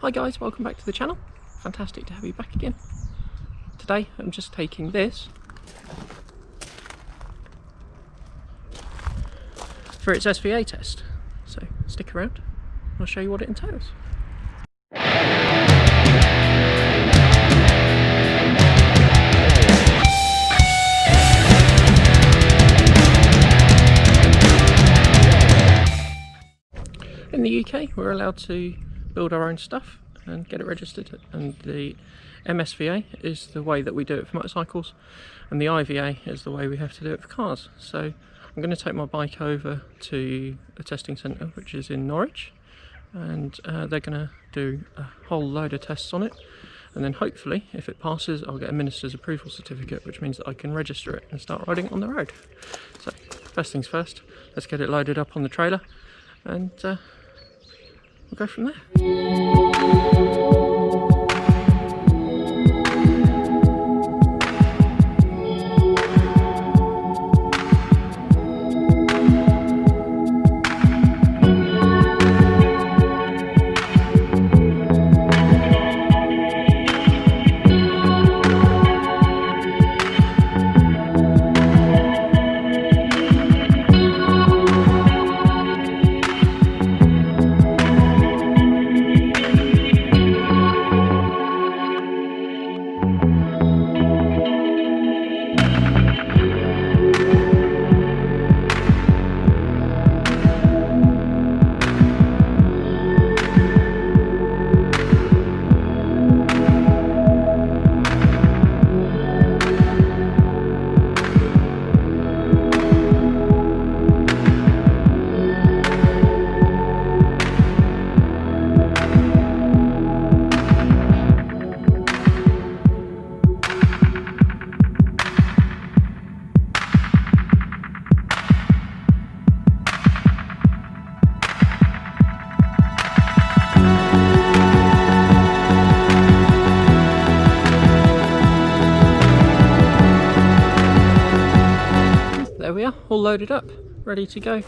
Hi guys, welcome back to the channel. Fantastic to have you back again. Today I'm just taking this for its SVA test. So stick around, I'll show you what it entails. In the UK we're allowed to build our own stuff and get it registered, and the mSVA is the way that we do it for motorcycles and the IVA is the way we have to do it for cars. So I'm going to take my bike over to a testing centre which is in Norwich, and they're going to do a whole load of tests on it, and then hopefully if it passes I'll get a minister's approval certificate, which means that I can register it and start riding it on the road. So first things first, let's get it loaded up on the trailer and we'll go from there. There we are, all loaded up, ready to go.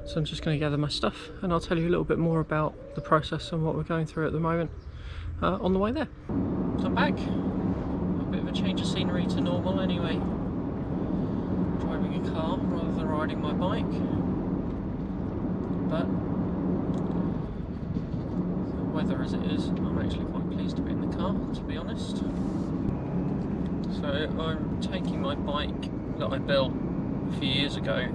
So I'm just going to gather my stuff and I'll tell you a little bit more about the process and what we're going through at the moment on the way there. So I'm back, a bit of a change of scenery to normal anyway. Driving a car rather than riding my bike. But the weather as it is, I'm actually quite pleased to be in the car, to be honest. So I'm taking my bike that I built a few years ago, and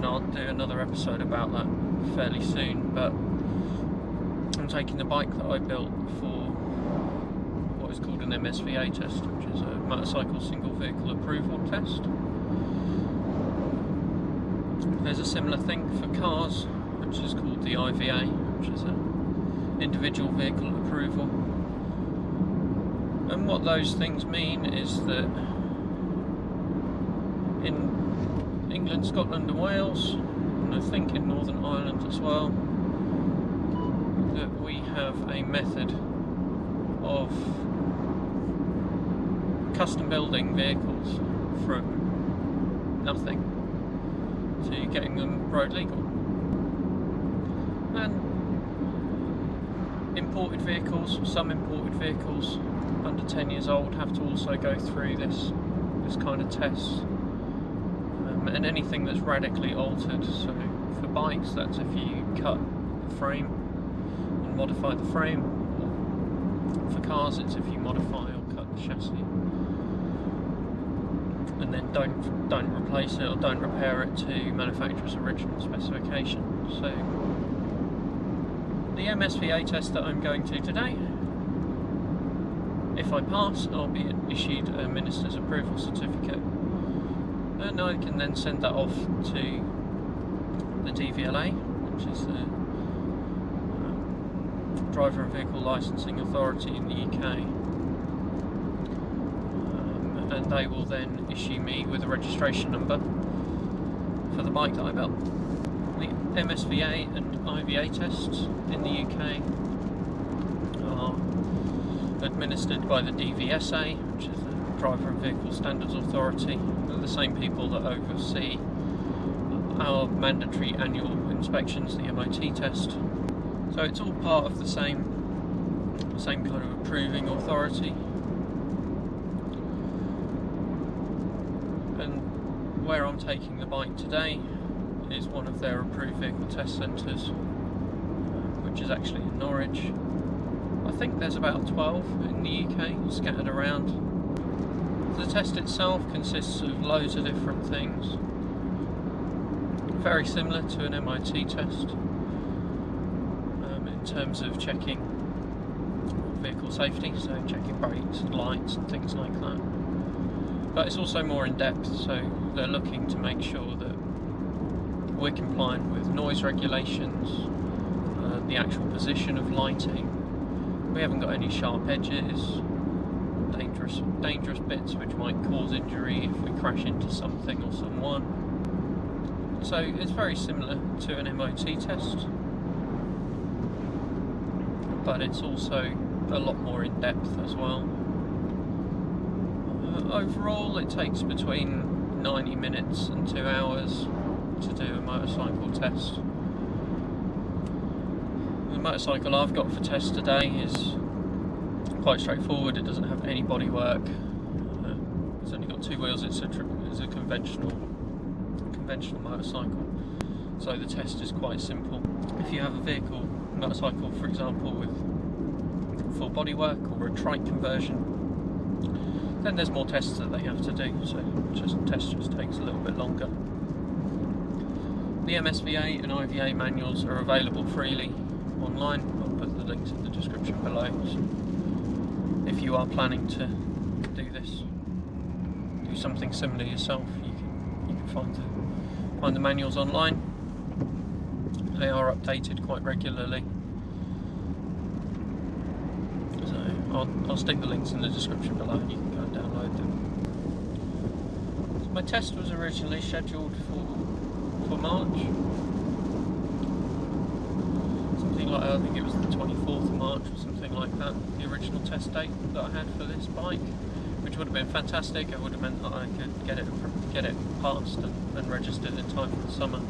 I'll do another episode about that fairly soon, but I'm taking the bike that I built for what is called an mSVA test, which is a motorcycle single vehicle approval test. There's a similar thing for cars which is called the IVA, which is an individual vehicle approval, and what those things mean is that in England, Scotland and Wales, and I think in Northern Ireland as well, that we have a method of custom building vehicles from nothing to getting them road legal. And imported vehicles, some imported vehicles under 10 years old have to also go through this kind of test. And anything that's radically altered, so for bikes that's if you cut the frame and modify the frame, or for cars it's if you modify or cut the chassis and then don't replace it or don't repair it to manufacturer's original specification. So the mSVA test that I'm going to today, if I pass I'll be issued a minister's approval certificate, and I can then send that off to the DVLA, which is the Driver and Vehicle Licensing Authority in the UK, and they will then issue me with a registration number for the bike that I built. The mSVA and IVA tests in the UK are administered by the DVSA, which is the Driver and Vehicle Standards Authority. They're the same people that oversee our mandatory annual inspections, the MOT test. So it's all part of the same kind of approving authority. And where I'm taking the bike today is one of their approved vehicle test centres, which is actually in Norwich. I think there's about 12 in the UK scattered around. The test itself consists of loads of different things, very similar to an MOT test in terms of checking vehicle safety, so checking brakes and lights and things like that. But it's also more in depth, so they're looking to make sure that we're compliant with noise regulations, the actual position of lighting. We haven't got any sharp edges, dangerous bits which might cause injury if we crash into something or someone. So it's very similar to an MOT test, but it's also a lot more in depth as well. Overall it takes between 90 minutes and 2 hours to do a motorcycle test. The motorcycle I've got for test today is quite straightforward. It doesn't have any bodywork. It's only got 2 wheels. It's a conventional motorcycle, so the test is quite simple. If you have a motorcycle for example with full bodywork or a trike conversion, then there's more tests that they have to do, so the test just takes a little bit longer. The mSVA and IVA manuals are available freely online. I'll put the links in the description below. So if you are planning to do something similar yourself, you can find the manuals online. They are updated quite regularly. So I'll stick the links in the description below and you can go and download them. So my test was originally scheduled for March. Something like, I think it was the 24th of March or something like that, the original test date that I had for this bike, which would have been fantastic. It would have meant that I could get it passed and registered in time for the summer.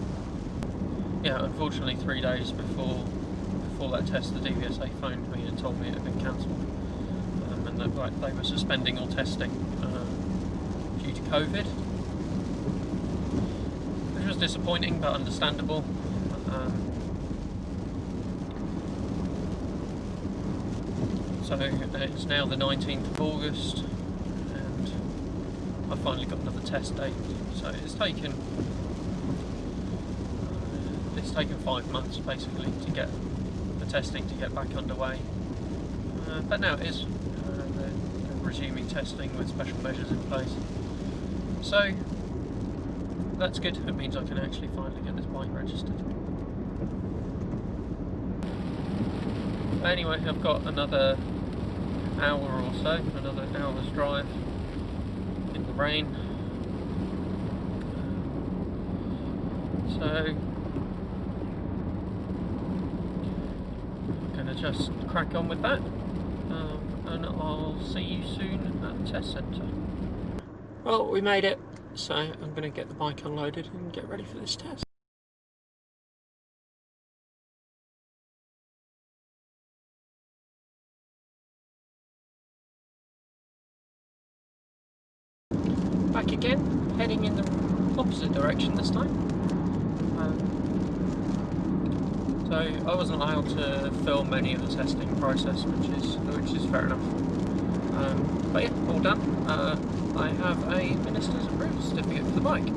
Yeah, unfortunately 3 days before that test, the DVSA phoned me and told me it had been cancelled, and that they were suspending all testing due to COVID, which was disappointing but understandable. So it's now the 19th of August and I finally got another test date. So it's taken 5 months basically to get the testing to get back underway, but now it is. They're resuming testing with special measures in place, so that's good. It means I can actually finally get this bike registered. But anyway, I've got another hour or so, another hour's drive in the rain, so just crack on with that, and I'll see you soon at the test centre. Well, we made it, so I'm going to get the bike unloaded and get ready for this test. Back again, heading in the opposite direction this time. So I wasn't allowed to film any of the testing process, which is fair enough. But yeah, all done. I have a minister's approved certificate for the bike,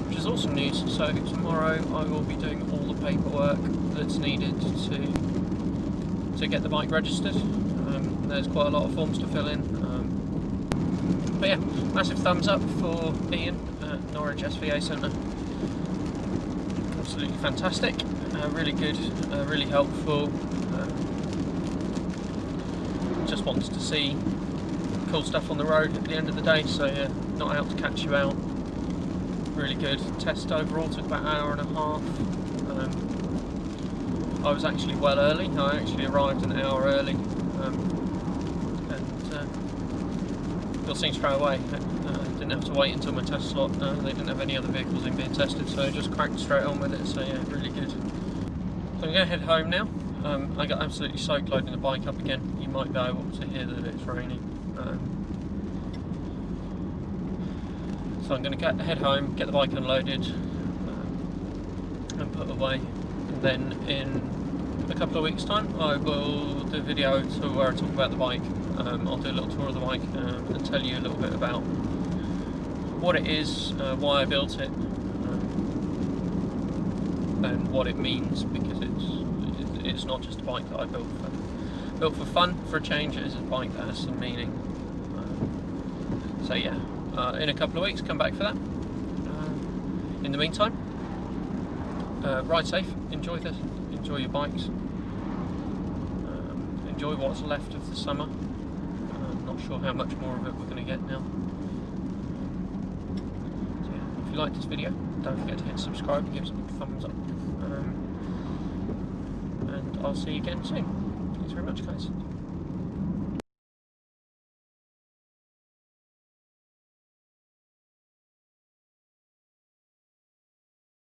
which is awesome news. So tomorrow I will be doing all the paperwork that's needed to get the bike registered. There's quite a lot of forms to fill in. But yeah, massive thumbs up for Ian at Norwich SVA Centre. Absolutely fantastic. Really good, really helpful. Just wants to see cool stuff on the road at the end of the day, so yeah, not out to catch you out. Really good. Test overall took about an hour and a half. I was actually well early. I actually arrived an hour early, and got seen straight away. Didn't have to wait until my test slot. They didn't have any other vehicles being tested, so I just cracked straight on with it. So yeah, really good. So I'm going to head home now. I got absolutely soaked loading the bike up again. You might be able to hear that it's raining. So I'm going to head home, get the bike unloaded and put away, and then in a couple of weeks time I will do a video to where I talk about the bike. I'll do a little tour of the bike and tell you a little bit about what it is, why I built it, and what it means, because it's not just a bike that I built for fun, for a change. It is a bike that has some meaning. So yeah, in a couple of weeks, come back for that. In the meantime, ride safe, enjoy your bikes, enjoy what's left of the summer. I'm not sure how much more of it we're going to get now. So yeah, if you like this video, don't forget to hit subscribe and give us a big thumbs up. And I'll see you again soon. Thanks very much, guys.